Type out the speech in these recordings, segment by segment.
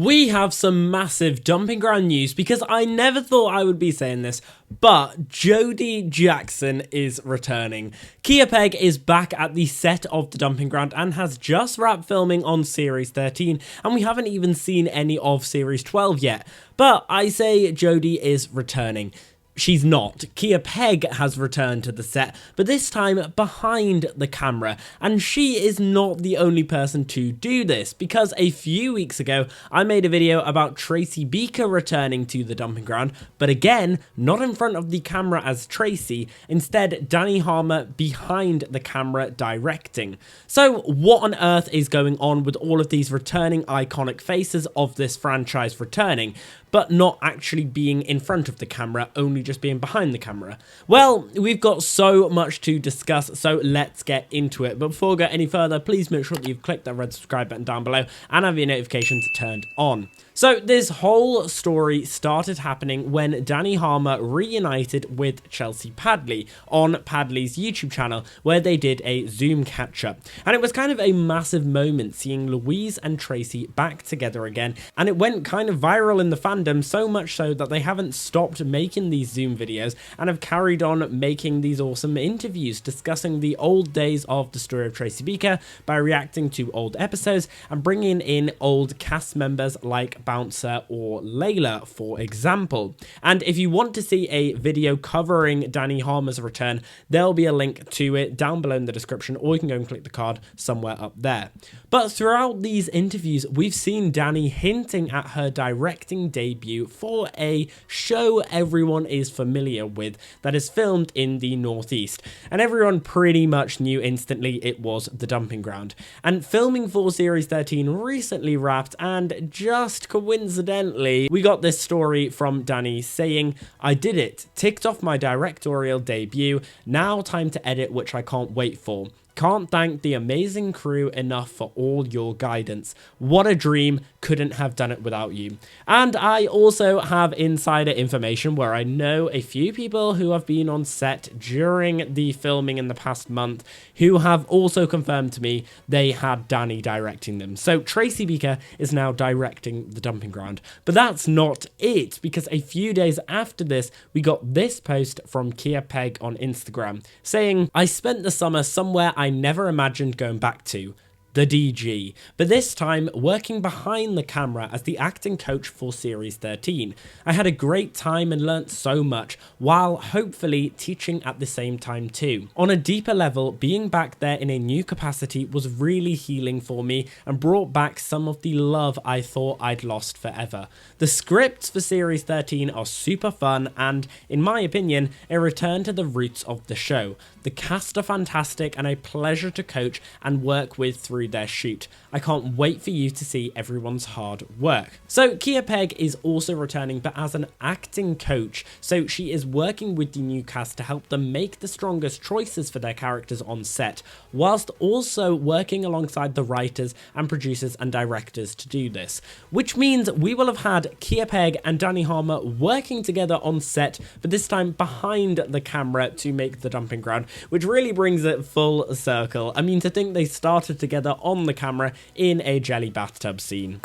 We have some massive dumping ground news because I never thought I would be saying this, but Jody Jackson is returning. Pegg is back at the set of the dumping ground and has just wrapped filming on series 13, and we haven't even seen any of series 12 yet. But I say Jody is returning. She's not. Pegg has returned to the set, but this time behind the camera, and she is not the only person to do this, because a few weeks ago I made a video about Tracy Beaker returning to the dumping ground, but again, not in front of the camera as Tracy, instead Dani Harmer behind the camera directing. So what on earth is going on with all of these returning iconic faces of this franchise returning, but not actually being in front of the camera, only just being behind the camera? Well, we've got so much to discuss, so let's get into it. But before we go any further, please make sure that you've clicked that red subscribe button down below and have your notifications turned on. So this whole story started happening when Dani Harmer reunited with Chelsea Padley on Padley's YouTube channel, where they did a Zoom catch-up. And it was kind of a massive moment seeing Louise and Tracy back together again, and it went kind of viral in the fandom, so much so that they haven't stopped making these Zoom videos and have carried on making these awesome interviews discussing the old days of the story of Tracy Beaker by reacting to old episodes and bringing in old cast members like Bouncer or Layla, for example. And if you want to see a video covering Dani Harmer's return, there'll be a link to it down below in the description, or you can go and click the card somewhere up there. But throughout these interviews, we've seen Dani hinting at her directing debut for a show everyone is familiar with that is filmed in the Northeast, and everyone pretty much knew instantly it was The Dumping Ground. And filming for series 13 recently wrapped, and just coincidentally, we got this story from Dani saying, "I did it, ticked off my directorial debut, now time to edit, which I can't wait for. Can't thank the amazing crew enough for all your guidance. What a dream, couldn't have done it without you." And I also have insider information where I know a few people who have been on set during the filming in the past month who have also confirmed to me they had Dani directing them. So Tracy Beaker is now directing The Dumping Ground. But that's not it, because a few days after this, we got this post from Pegg on Instagram saying, "I spent the summer somewhere I never imagined going back to, the DG, but this time working behind the camera as the acting coach for series 13. I had a great time and learnt so much, while hopefully teaching at the same time too. On a deeper level, being back there in a new capacity was really healing for me and brought back some of the love I thought I'd lost forever. The scripts for series 13 are super fun and, in my opinion, a return to the roots of the show. The cast are fantastic and a pleasure to coach and work with through their shoot. I can't wait for you to see everyone's hard work." So Pegg is also returning, but as an acting coach, so she is working with the new cast to help them make the strongest choices for their characters on set, whilst also working alongside the writers and producers and directors to do this. Which means we will have had Pegg and Dani Harmer working together on set, but this time behind the camera to make The Dumping Ground, which really brings it full circle. I mean, to think they started together on the camera in a jelly bathtub scene.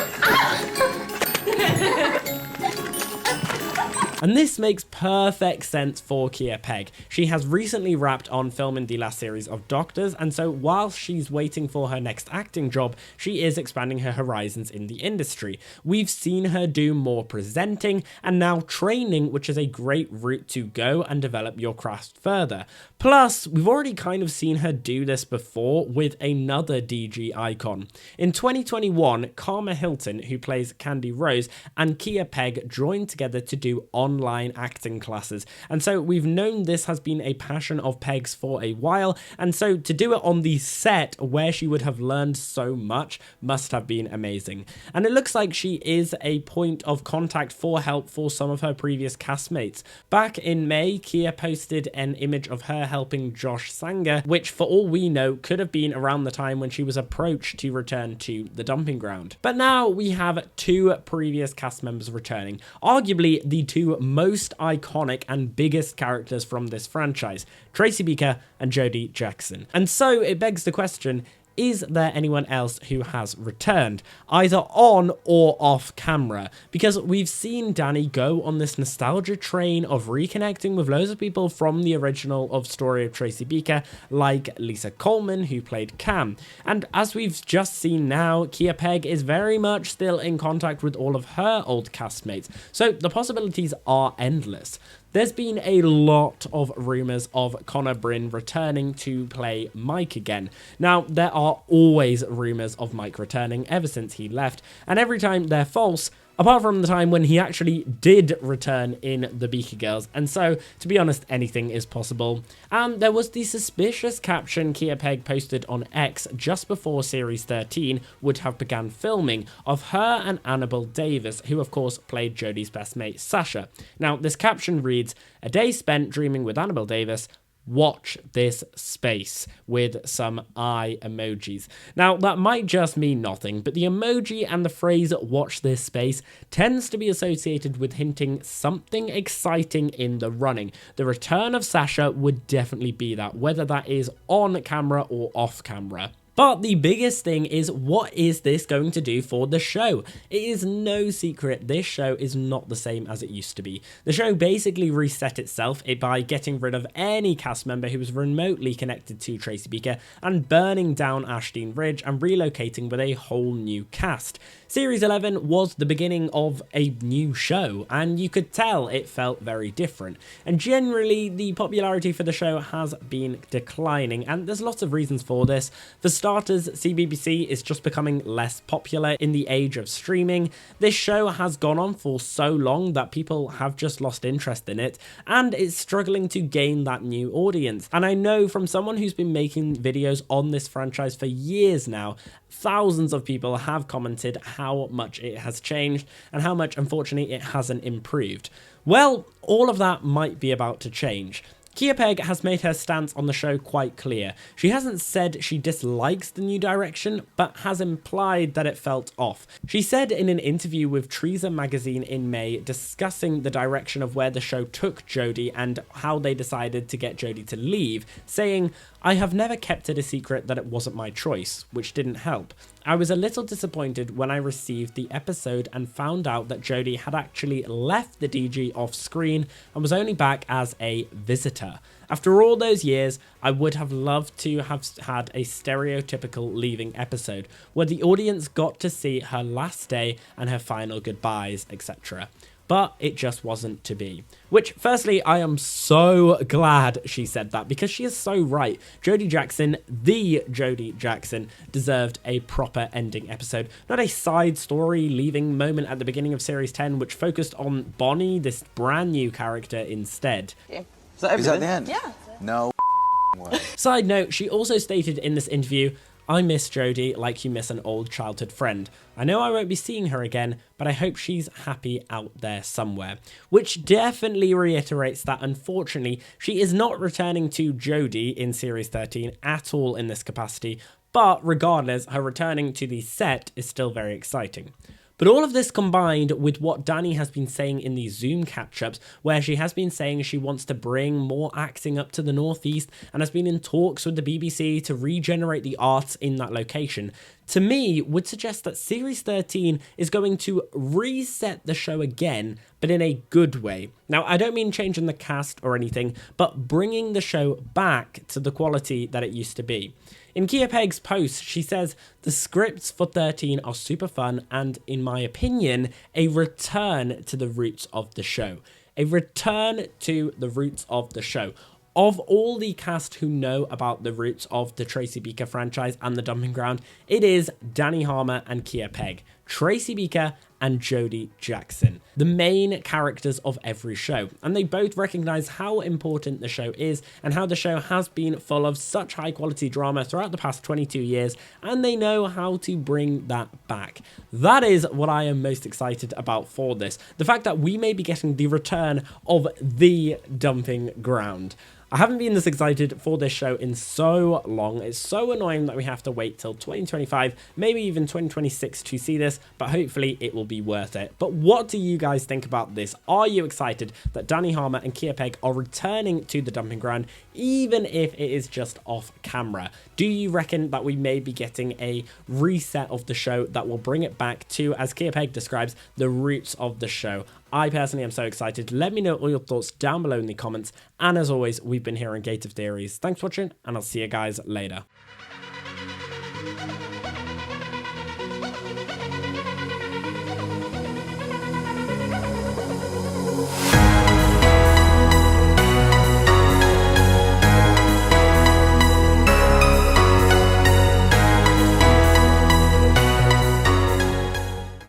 And this makes perfect sense for Pegg. She has recently wrapped on filming the last series of Doctors, and so while she's waiting for her next acting job, she is expanding her horizons in the industry. We've seen her do more presenting and now training, which is a great route to go and develop your craft further. Plus, we've already kind of seen her do this before with another DG icon. In 2021, Karma Hilton, who plays Candy Rose, and Pegg joined together to do online acting classes, and so we've known this has been a passion of Pegg's for a while, and so to do it on the set where she would have learned so much must have been amazing. And it looks like she is a point of contact for help for some of her previous castmates. Back in May, posted an image of her helping Josh Sanger, which for all we know could have been around the time when she was approached to return to The Dumping Ground. But now we have two previous cast members returning, arguably the two most iconic and biggest characters from this franchise, Tracy Beaker and Jody Jackson. And so it begs the question, is there anyone else who has returned, either on or off camera? Because we've seen Dani go on this nostalgia train of reconnecting with loads of people from the original of Story of Tracy Beaker, like Lisa Coleman, who played Cam. And as we've just seen now, Pegg is very much still in contact with all of her old castmates, so the possibilities are endless. There's been a lot of rumours of Connor Bryn returning to play Mike again. Now, there are always rumours of Mike returning ever since he left, and every time they're false, apart from the time when he actually did return in The Beaker Girls, and so, to be honest, anything is possible. And there was the suspicious caption Pegg posted on X just before Series 13 would have begun filming of her and Annabelle Davis, who of course played Jody's best mate Sasha. Now, this caption reads, "A day spent dreaming with Annabelle Davis. Watch this space," with some eye emojis. Now, that might just mean nothing, but the emoji and the phrase "watch this space" tends to be associated with hinting something exciting in the running. The return of Sasha would definitely be that, whether that is on camera or off camera. But the biggest thing is, what is this going to do for the show? It is no secret this show is not the same as it used to be. The show basically reset itself by getting rid of any cast member who was remotely connected to Tracy Beaker and burning down Ashton Ridge and relocating with a whole new cast. Series 11 was the beginning of a new show, and you could tell it felt very different. And generally, the popularity for the show has been declining, and there's lots of reasons for this. For starters, cbbc is just becoming less popular in the age of streaming. This show has gone on for so long that people have just lost interest in it, and it's struggling to gain that new audience. And I know from someone who's been making videos on this franchise for years now, thousands of people have commented how much it has changed and how much, unfortunately, it hasn't improved. Well, all of that might be about to change. Pegg has made her stance on the show quite clear. She hasn't said she dislikes the new direction, but has implied that it felt off. She said in an interview with Treason magazine in May, discussing the direction of where the show took Jody and how they decided to get Jody to leave, saying, "I have never kept it a secret that it wasn't my choice," which didn't help. "I was a little disappointed when I received the episode and found out that Jody had actually left the DG off screen and was only back as a visitor. After all those years, I would have loved to have had a stereotypical leaving episode where the audience got to see her last day and her final goodbyes, etc. But it just wasn't to be." Which, firstly, I am so glad she said that, because she is so right. Jody Jackson, the Jody Jackson, deserved a proper ending episode, not a side story leaving moment at the beginning of Series 10, which focused on Bonnie, this brand new character, instead. Okay. Is that the end? Yeah. No way. Side note, she also stated in this interview, "I miss Jody like you miss an old childhood friend. I know I won't be seeing her again, but I hope she's happy out there somewhere." Which definitely reiterates that, unfortunately, she is not returning to Jody in Series 13 at all in this capacity, but regardless, her returning to the set is still very exciting. But all of this combined with what Dani has been saying in these Zoom catch-ups, where she has been saying she wants to bring more acting up to the Northeast and has been in talks with the BBC to regenerate the arts in that location, to me would suggest that Series 13 is going to reset the show again, but in a good way. Now, I don't mean changing the cast or anything, but bringing the show back to the quality that it used to be. In Pegg's post, she says, "The scripts for 13 are super fun and, in my opinion, a return to the roots of the show." A return to the roots of the show. Of all the cast who know about the roots of the Tracy Beaker franchise and the Dumping Ground, it is Dani Harmer and Pegg, Tracy Beaker and Jody Jackson, the main characters of every show, and they both recognise how important the show is and how the show has been full of such high quality drama throughout the past 22 years, and they know how to bring that back. That is what I am most excited about for this, the fact that we may be getting the return of the Dumping Ground. I haven't been this excited for this show in so long. It's so annoying that we have to wait till 2025, maybe even 2026 to see this, but hopefully it will be worth it. But what do you guys think about this? Are you excited that Dani Harmer and Pegg are returning to the dumping ground, even if it is just off camera? Do you reckon that we may be getting a reset of the show that will bring it back to, as Pegg describes, the roots of the show? I personally am so excited. Let me know all your thoughts down below in the comments. And as always, we've been here on Gate of Theories. Thanks for watching, and I'll see you guys later.